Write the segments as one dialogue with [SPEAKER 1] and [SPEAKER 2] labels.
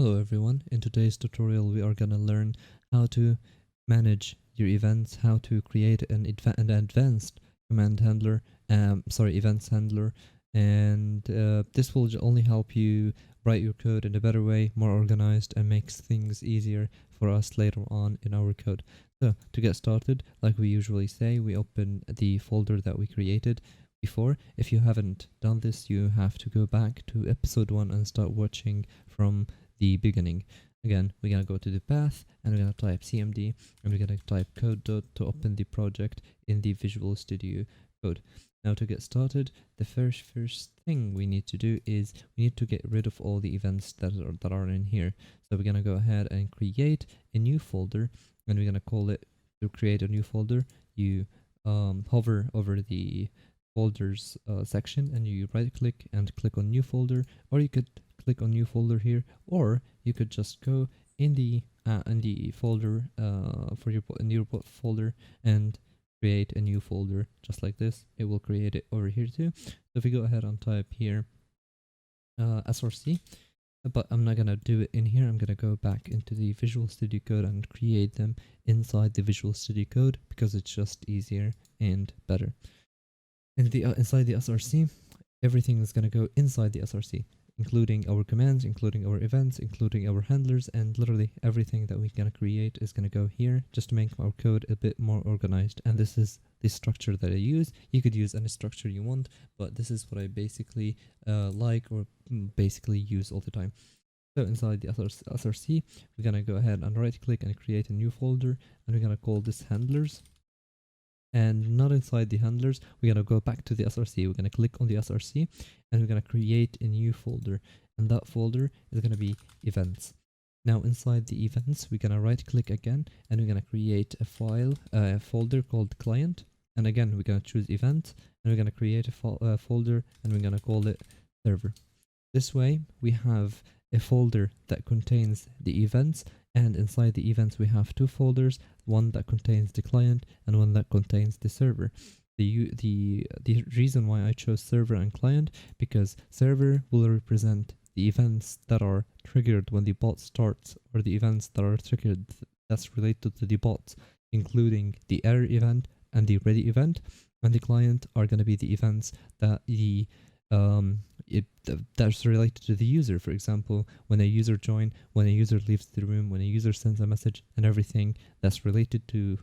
[SPEAKER 1] Hello everyone, in today's tutorial we are gonna learn how to manage your events, how to create an advanced command handler, events handler, and this will only help you write your code in a better way, more organized, and makes things easier for us later on in our code. So to get started, like we usually say, we open the folder that we created before. If you haven't done this, you have to go back to episode 1 and start watching from the beginning. Again, we're gonna go to the path and we're gonna type cmd and we're gonna type code dot to open the project in the Visual Studio Code. Now to get started, the first thing we need to do is we need to get rid of all the events that are in here. So we're gonna go ahead and create a new folder, and we're gonna call it, to create a new folder, you hover over the folders section and you right click and click on new folder, or you could click on new folder here, or you could just go in the folder for your new folder and create a new folder just like this. It will create it over here too. So if we go ahead and type here src, but I'm not gonna do it in here. I'm gonna go back into the Visual Studio Code and create them inside the Visual Studio Code because it's just easier and better. Inside the src, everything is gonna go inside the src, including our commands, including our events, including our handlers, and literally everything that we're gonna create is gonna go here just to make our code a bit more organized. And this is the structure that I use. You could use any structure you want, but this is what I basically like, or basically use all the time. So inside the src, we're gonna go ahead and right click and create a new folder, and we're gonna call this handlers. And not inside the handlers, we're gonna go back to the src. We're gonna click on the src and we're gonna create a new folder, and that folder is gonna be events. Now inside the events, we're gonna right click again and we're gonna create a folder called client, and again we're gonna choose event and we're gonna create a folder and we're gonna call it server. This way we have a folder that contains the events, and inside the events we have two folders, one that contains the client and one that contains the server. The reason why I chose server and client, because server will represent the events that are triggered when the bot starts, or the events that are triggered that's related to the bot, including the error event and the ready event, and the client are going to be the events that that's related to the user. For example, when a user joins, when a user leaves the room, when a user sends a message, and everything that's related to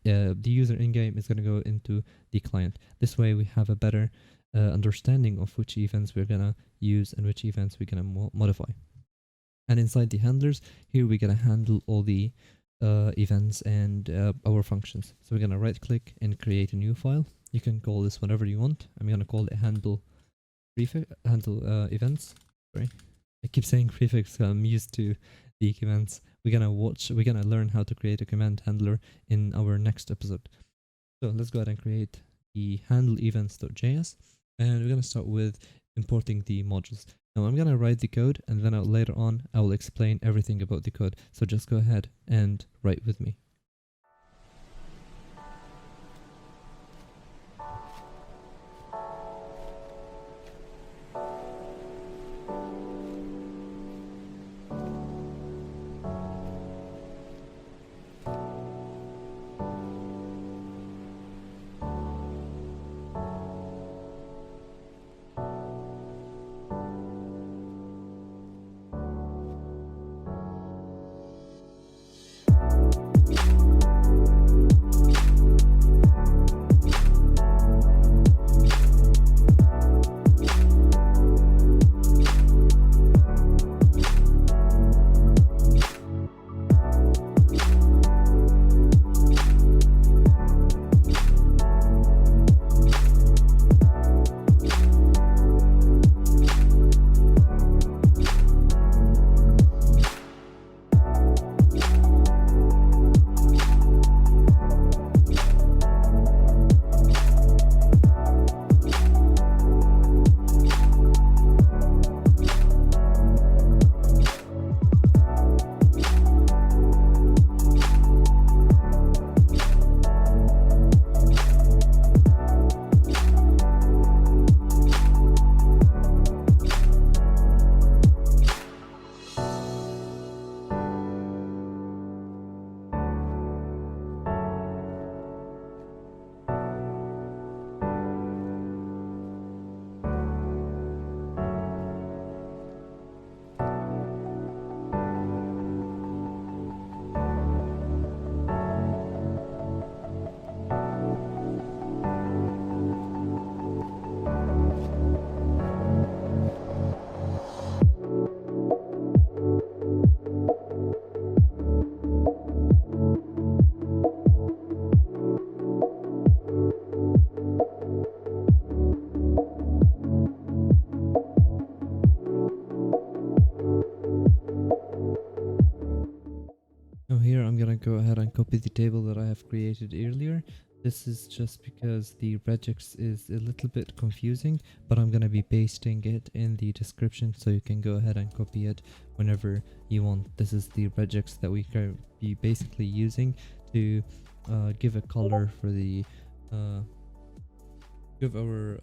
[SPEAKER 1] the user in-game is going to go into the client. This way we have a better understanding of which events we're going to use and which events we're going to modify. And inside the handlers, here we're going to handle all the events and our functions. So we're going to right click and create a new file. You can call this whatever you want. I'm going to call it handle events. Sorry, I keep saying prefix. I'm used to the commands. We're gonna learn how to create a command handler in our next episode. So let's go ahead and create the handle events.js, and we're gonna start with importing the modules. Now I'm gonna write the code, and then later on I will explain everything about the code. So just go ahead and write with me. go ahead and copy the table that I have created earlier. This is just because the regex is a little bit confusing, but I'm gonna be pasting it in the description so you can go ahead and copy it whenever you want. This is the regex that we can be basically using to give a color for the give our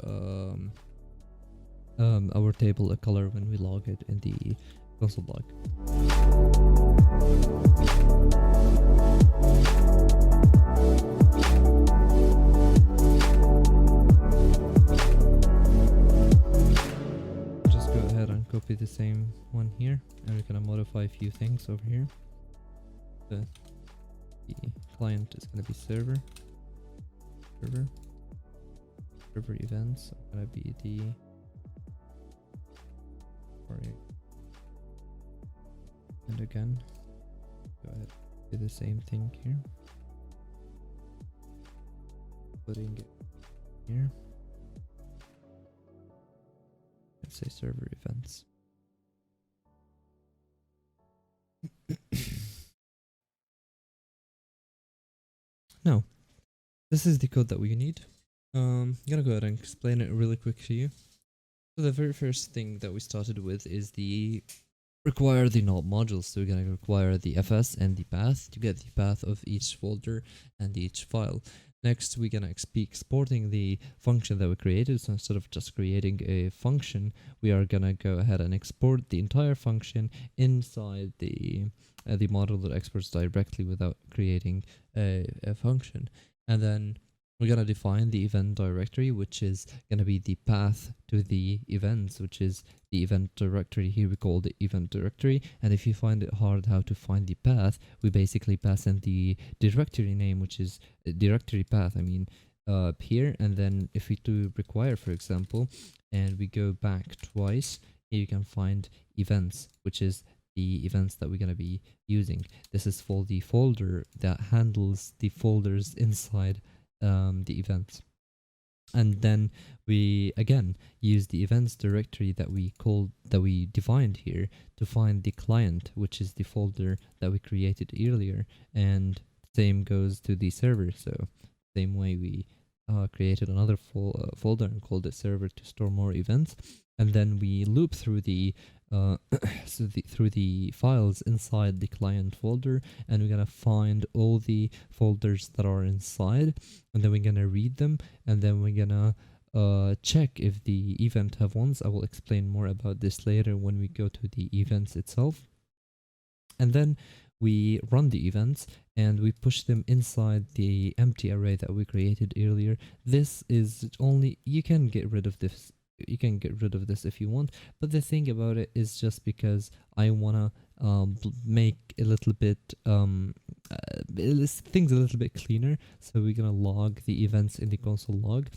[SPEAKER 1] table a color when we log it in the console log. Just go ahead and copy the same one here, and we're gonna modify a few things over here. The client is gonna be server events are gonna be the and again go ahead, do the same thing here, putting it here. Let's say server events. Now, this is the code that we need. I'm gonna go ahead and explain it really quick to you. So the very first thing that we started with is the require the null modules. So we're gonna require the fs and the path to get the path of each folder and each file. Next, we're gonna be exporting the function that we created. So instead of just creating a function, we are gonna go ahead and export the entire function inside the module that exports directly without creating a function. And then we're gonna define the event directory, which is gonna be the path to the events, which is the event directory. Here we call the event directory, and if you find it hard how to find the path, we basically pass in the directory name, which is directory path, here. And then if we do require, for example, and we go back twice, here you can find events, which is the events that we're going to be using. This is for the folder that handles the folders inside the events. And then we again use the events directory that we defined here to find the client, which is the folder that we created earlier, and same goes to the server. So same way we created another folder and called it server to store more events, and then we loop through the through the files inside the client folder, and we're gonna find all the folders that are inside, and then we're gonna read them, and then we're gonna check if the event have ones. I will explain more about this later when we go to the events itself. And then we run the events and we push them inside the empty array that we created earlier. This is only, you can get rid of this. You can get rid of this if you want, but the thing about it is just because I wanna make a little bit things a little bit cleaner, so we're gonna log the events in the console log,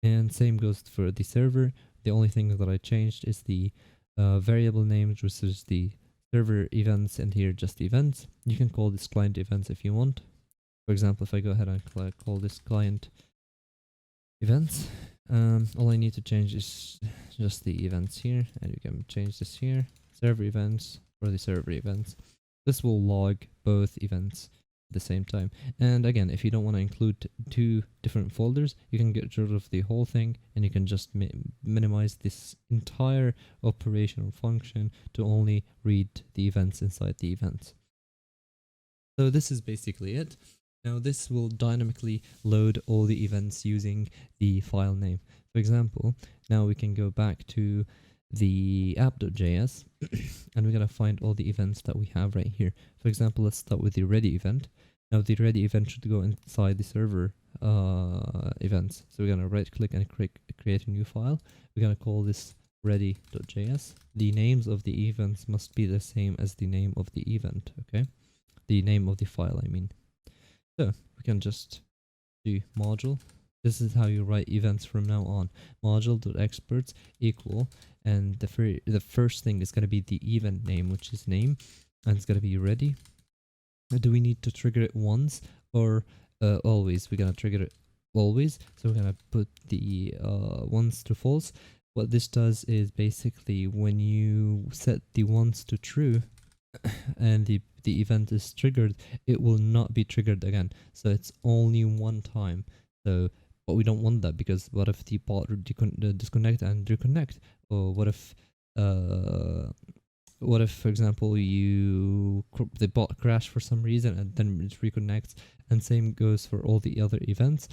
[SPEAKER 1] and same goes for the server. The only thing that I changed is the variable name, which is the server events, and here just events. You can call this client events if you want. For example, if I go ahead and call this client events, all I need to change is just the events here, and you can change this here, server events for the server events. This will log both events at the same time. And again, if you don't want to include two different folders, you can get rid of the whole thing, and you can just minimize this entire operational function to only read the events inside the events. So this is basically it. Now this will dynamically load all the events using the file name. For example, now we can go back to the app.js and we're going to find all the events that we have right here. For example, let's start with the ready event. Now the ready event should go inside the server events. So we're going to right click and create a new file. We're going to call this ready.js. The names of the events must be the same as the name of the event, okay? The name of the file, I mean. So we can just do module. This is how you write events from now on. Module.exports equal, and the first thing is going to be the event name, which is name, and it's going to be ready. Do we need to trigger it once or always? We're going to trigger it always. So we're going to put the once to false. What this does is basically when you set the once to true, and the event is triggered, it will not be triggered again. So it's only one time. So, but we don't want that, because what if the bot disconnect and reconnect? Or what if, for example, the bot crash for some reason and then it reconnects, and same goes for all the other events.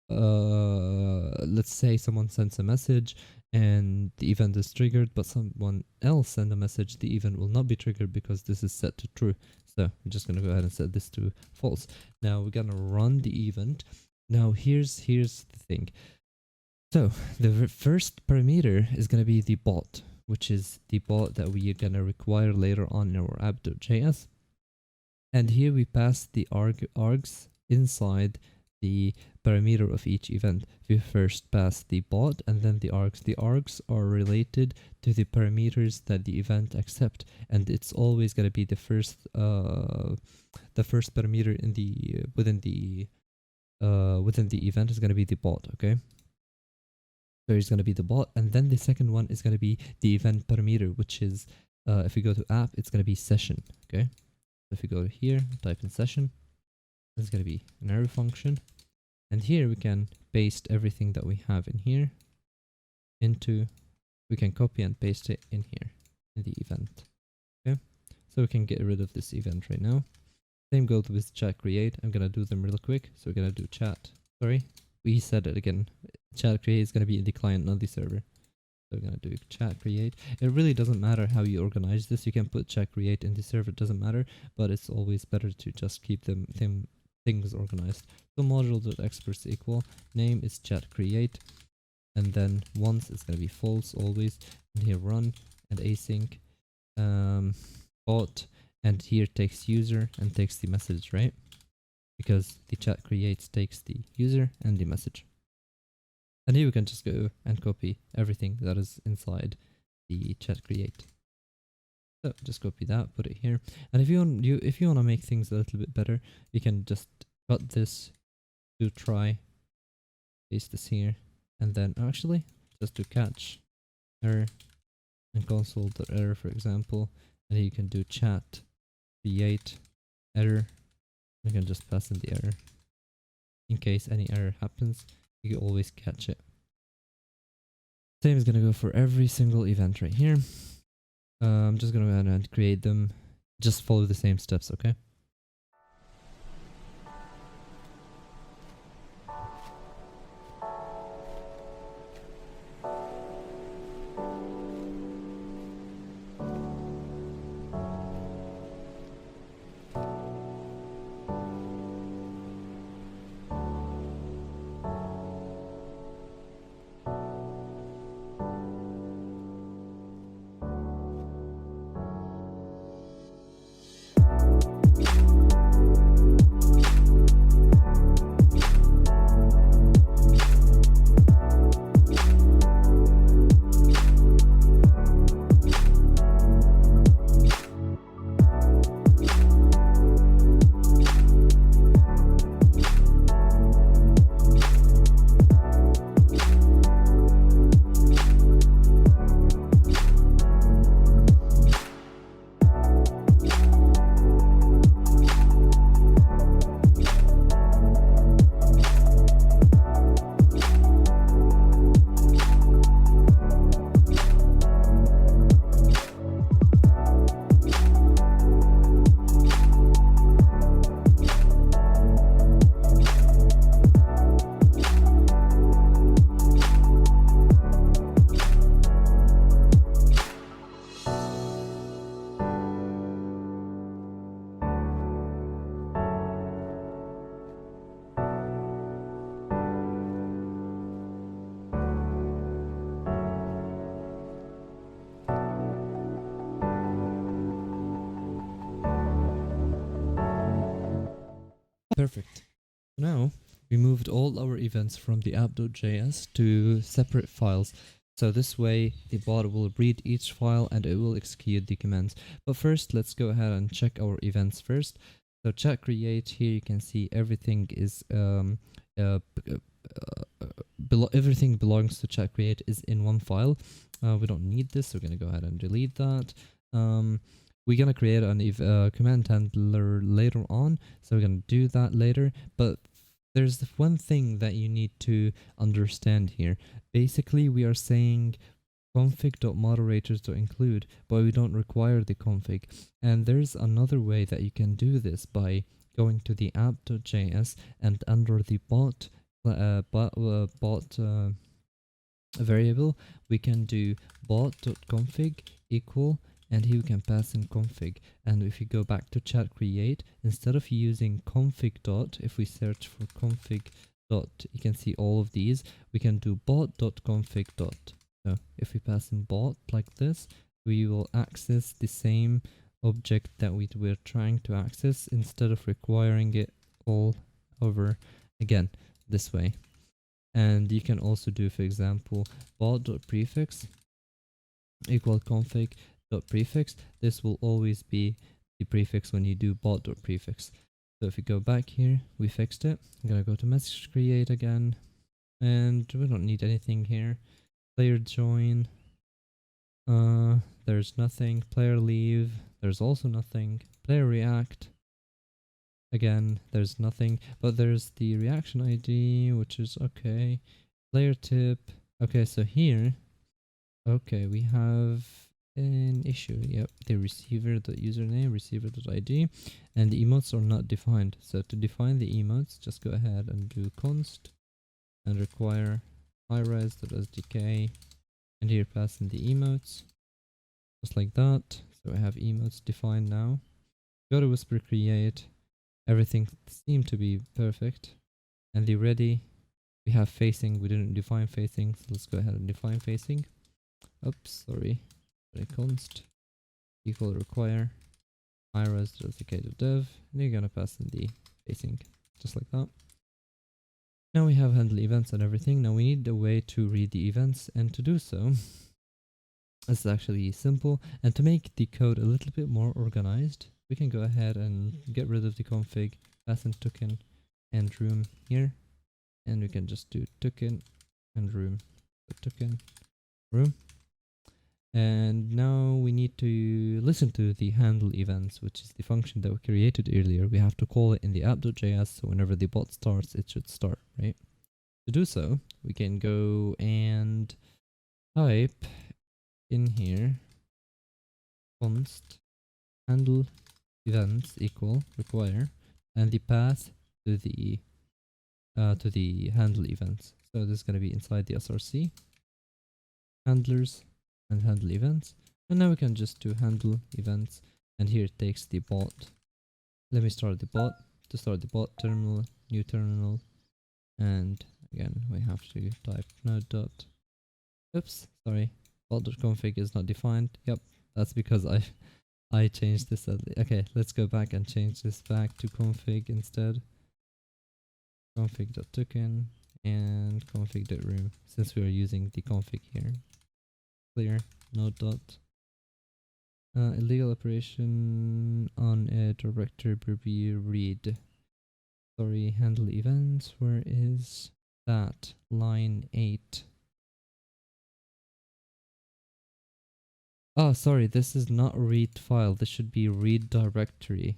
[SPEAKER 1] Let's say someone sends a message and the event is triggered, but someone else send a message, the event will not be triggered because this is set to true. So I'm just gonna go ahead and set this to false. Now we're gonna run the event. Now here's the thing. So the first parameter is gonna be the bot, which is the bot that we are gonna require later on in our app.js. And here we pass the args inside the parameter of each event. We first pass the bot and then the args. The args are related to the parameters that the event accept, and it's always going to be the first parameter in the within the event is going to be the bot. Okay, so it's going to be the bot, and then the second one is going to be the event parameter, which is if we go to app, it's going to be session. Okay, so if we go to here, type in session, it's going to be an arrow function. And here we can paste everything that we have in here we can copy and paste it in here in the event. Okay, so we can get rid of this event right now. Same goes with chat create. I'm gonna do them real quick. So we're gonna do chat. Sorry, we said it again. Chat create is gonna be in the client, not the server. So we're gonna do chat create. It really doesn't matter how you organize this. You can put chat create in the server, it doesn't matter, but it's always better to just keep things organized. So module.experts equal name is chat create, and then once it's gonna be false always, and here run and async bot, and here takes user and takes the message, right? Because the chat creates takes the user and the message. And here we can just go and copy everything that is inside the chat create. So just copy that, put it here. And if you want to make things a little bit better, you can just cut this to try, paste this here, and then actually just to catch error and console.error, for example, and you can do chat create error. You can just pass in the error. In case any error happens, you can always catch it. Same is gonna go for every single event right here. I'm just gonna go ahead and create them. Just follow the same steps, okay? Perfect. Now we moved all our events from the app.js to separate files. So this way the bot will read each file and it will execute the commands. But first, let's go ahead and check our events first. So chat create, here you can see everything is everything belongs to chat create is in one file. We don't need this, so we're gonna go ahead and delete that. we're gonna create an command handler later on, so we're gonna do that later. But there's one thing that you need to understand here. Basically, we are saying config.moderators.include, but we don't require the config. And there's another way that you can do this by going to the app.js, and under the bot variable, we can do bot.config equal, and here we can pass in config. And if you go back to chat create, instead of using config dot, if we search for config dot, you can see all of these, we can do bot.config dot. So if we pass in bot like this, we will access the same object that we were trying to access, instead of requiring it all over again this way. And you can also do, for example, bot.prefix equal config.prefix. This will always be the prefix when you do bot.prefix. So if you go back here, we fixed it. I'm gonna go to message create again, and we don't need anything here. Player join, there's nothing. Player leave, there's also nothing. Player react, again, there's nothing, but there's the reaction ID, which is okay. Player tip. Okay, so here, okay, we have an issue. Yep, the receiver.username, receiver.id, and the emotes are not defined. So to define the emotes, just go ahead and do const and require highrise.sdk, and here pass in the emotes, just like that. So I have emotes defined now. Go to whisper create. Everything seemed to be perfect. And the ready, we have facing, we didn't define facing, so let's go ahead and define facing. Oops, sorry. Const equal require highrise.sdk.dev, and you're gonna pass in the facing, just like that. Now we have handle events and everything. Now we need a way to read the events, and to do so, this is actually simple. And to make the code a little bit more organized, we can go ahead and get rid of the config, pass in token and room here, and we can just do token and room, token, room. And now we need to listen to the handle events, which is the function that we created earlier. We have to call it in the app.js, so whenever the bot starts, it should start, right? To do so, we can go and type in here const handle events equal require, and the path to the handle events. So this is going to be inside the src handlers and handle events. And now we can just do handle events, and here it takes the bot. Let me start the bot. To start the bot, terminal, new terminal, and again we have to type node dot, oops, sorry, bot.config is not defined. Yep, that's because I changed this. Okay, let's go back and change this back to config instead. Config.token and config.room, since we are using the config here. Clear node dot illegal operation on a directory be read. Sorry, handle events, where is that? Line 8. Oh, sorry, this is not read file. This should be read directory.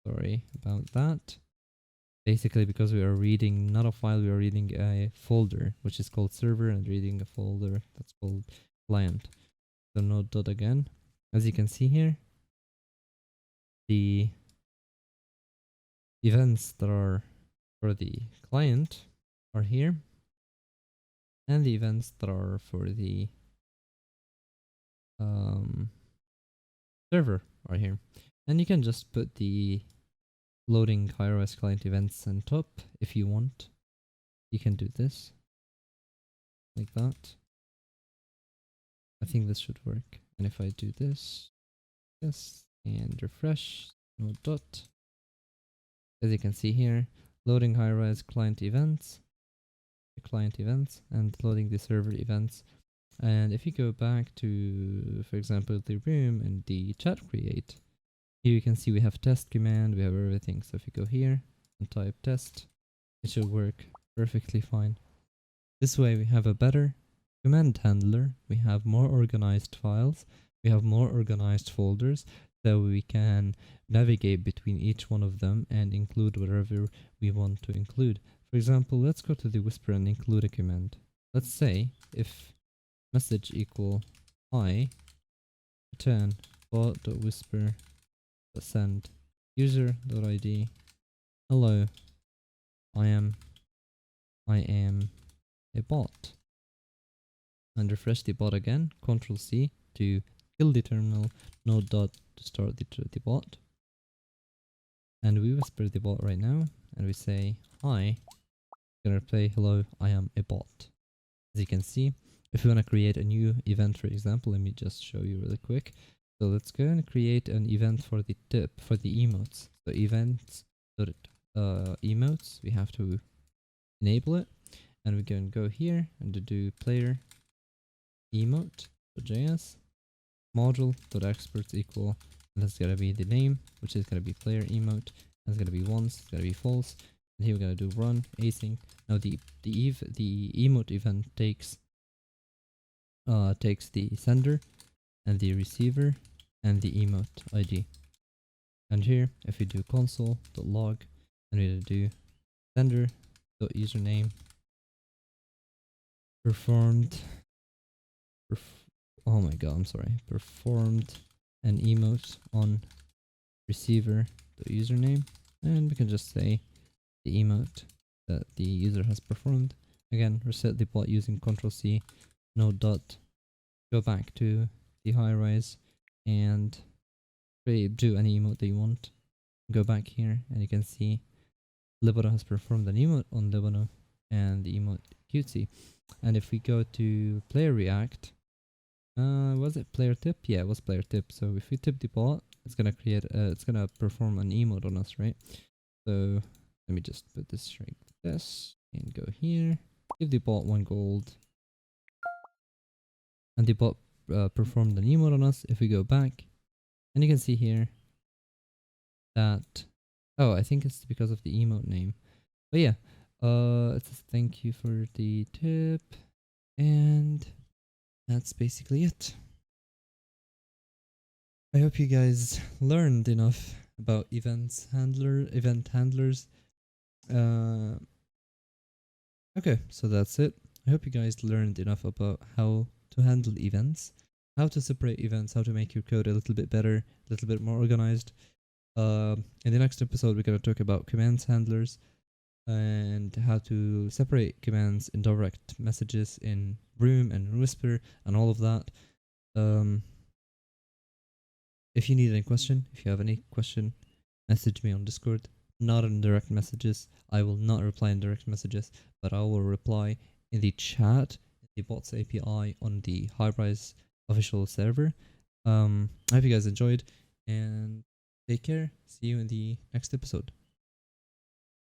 [SPEAKER 1] Sorry about that. Basically, because we are reading not a file, we are reading a folder, which is called server, and reading a folder that's called client. So node dot again. As you can see here, the events that are for the client are here, and the events that are for the server are here. And you can just put the loading Highrise client events on top if you want. You can do this like that. I think this should work. And if I do this, yes, and refresh, node dot, as you can see here, loading Highrise client events, and loading the server events. And if you go back to, for example, the room and the chat create, here you can see we have test command, we have everything. So if you go here and type test, it should work perfectly fine. This way we have a better command handler, we have more organized files, we have more organized folders. so we can navigate between each one of them and include whatever we want to include. For example, let's go to the whisper and include a command. Let's say if message equal hi, return bot.whisper send user.id hello, I am a bot, and refresh the bot again. Control C to kill the terminal, node dot to start the bot, and we whisper the bot right now and we say hi, gonna play hello, I am a bot. As you can see, if we want to create a new event, for example, let me just show you really quick. So let's go and create an event for the tip for the emotes. So events dot emotes, we have to enable it, and we can go here and do player emote.js module.experts equal, and that's gonna be the name, which is gonna be player emote, and it's gonna be once, it's gonna be false, and here we're gonna do run async. Now the emote event takes the sender and the receiver and the emote ID. And here, if we do console.log, and we do sender.username performed, oh my god, I'm sorry, performed an emote on receiver.username, and we can just say the emote that the user has performed. Again, reset the bot using Ctrl C, node dot, go back to the Highrise and do any emote that you want. Go back here and you can see Libano has performed an emote on Libano and the emote cutesy. And if we go to player react, was it player tip? Yeah, it was player tip. So if we tip the bot, it's gonna create it's gonna perform an emote on us, right? So let me just put this right like this and go here, give the bot 1 gold, and the bot performed an emote on us. If we go back, and you can see here that, oh, I think it's because of the emote name. But yeah, it says thank you for the tip, and that's basically it. I hope you guys learned enough about event handlers. Okay, so that's it. I hope you guys learned enough about how to handle events, how to separate events, how to make your code a little bit better, a little bit more organized. In the next episode, we're going to talk about commands handlers and how to separate commands in direct messages in Room and Whisper and all of that. If you need any question, if you have any question, message me on Discord. Not in direct messages. I will not reply in direct messages, but I will reply in the chat, the bots API on the Highrise official server. I hope you guys enjoyed, and take care. See you in the next episode.